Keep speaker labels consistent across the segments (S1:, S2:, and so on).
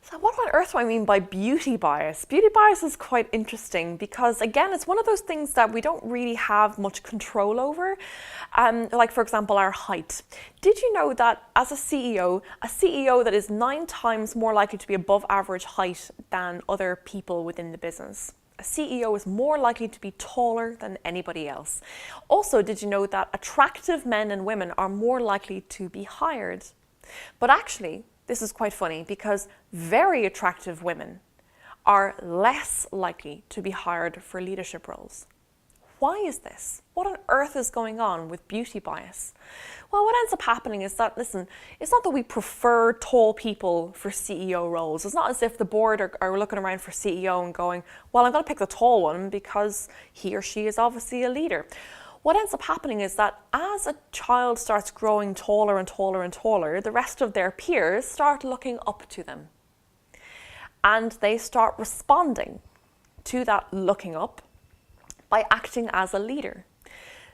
S1: So what on earth do I mean by beauty bias? Beauty bias is quite interesting because, again, it's one of those things that we don't really have much control over. Like, for example, our height. Did you know that as a CEO that is 9 times more likely to be above average height than other people within the business? A CEO is more likely to be taller than anybody else. Also, did you know that attractive men and women are more likely to be hired? But actually, this is quite funny because very attractive women are less likely to be hired for leadership roles. Why is this? What on earth is going on with beauty bias? Well, what ends up happening is that, listen, it's not that we prefer tall people for CEO roles. It's not as if the board are looking around for CEO and going, well, I'm going to pick the tall one because he or she is obviously a leader. What ends up happening is that as a child starts growing taller and taller and taller, the rest of their peers start looking up to them. And they start responding to that looking up by acting as a leader.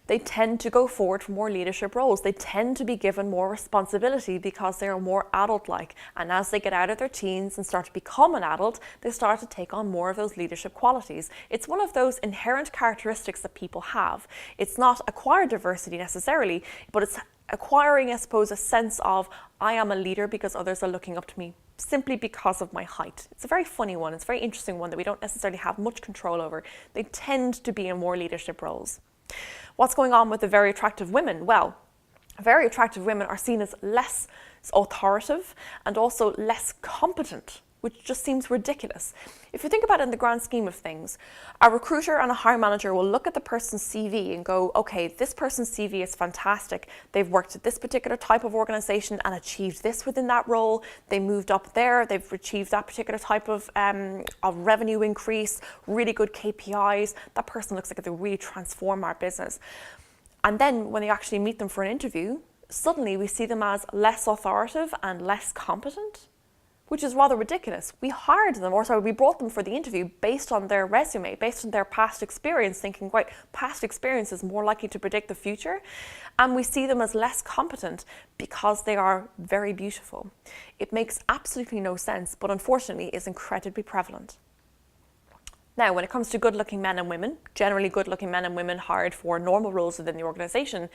S1: They tend to go forward for more leadership roles. They tend to be given more responsibility because they are more adult-like. And as they get out of their teens and start to become an adult, they start to take on more of those leadership qualities. It's one of those inherent characteristics that people have. It's not acquired diversity necessarily, but it's acquiring, I suppose, a sense of, I am a leader because others are looking up to me simply because of my height. It's a very funny one. It's a very interesting one that we don't necessarily have much control over. They tend to be in more leadership roles. What's going on with the very attractive women? Well, very attractive women are seen as less authoritative and also less competent, which just seems ridiculous. If you think about it in the grand scheme of things, a recruiter and a hiring manager will look at the person's CV and go, okay, this person's CV is fantastic. They've worked at this particular type of organization and achieved this within that role. They moved up there. They've achieved that particular type of revenue increase, really good KPIs. That person looks like they really transform our business. And then when you actually meet them for an interview, suddenly we see them as less authoritative and less competent, which is rather ridiculous. We hired them, or sorry, we brought them for the interview based on their resume, based on their past experience, thinking, right, past experience is more likely to predict the future. And we see them as less competent because they are very beautiful. It makes absolutely no sense, but unfortunately is incredibly prevalent. Now, when it comes to good-looking men and women, generally good-looking men and women hired for normal roles within the organization,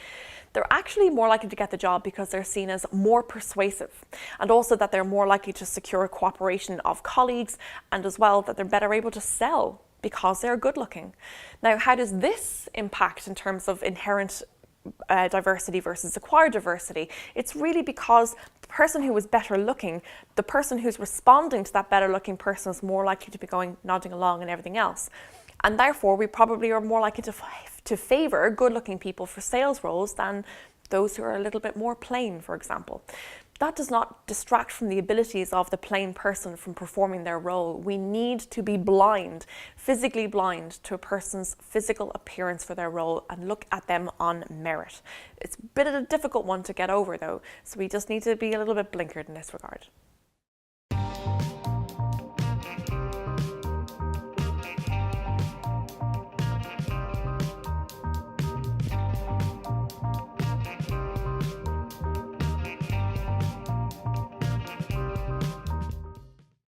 S1: they're actually more likely to get the job because they're seen as more persuasive, and also that they're more likely to secure cooperation of colleagues, and as well that they're better able to sell because they're good-looking. Now, how does this impact in terms of inherent diversity versus acquired diversity? It's really because the person who is better looking, the person who's responding to that better looking person is more likely to be nodding along and everything else. And therefore, we probably are more likely to favor good looking people for sales roles than those who are a little bit more plain, for example. That does not distract from the abilities of the plain person from performing their role. We need to be blind, physically blind, to a person's physical appearance for their role and look at them on merit. It's a bit of a difficult one to get over though, so we just need to be a little bit blinkered in this regard.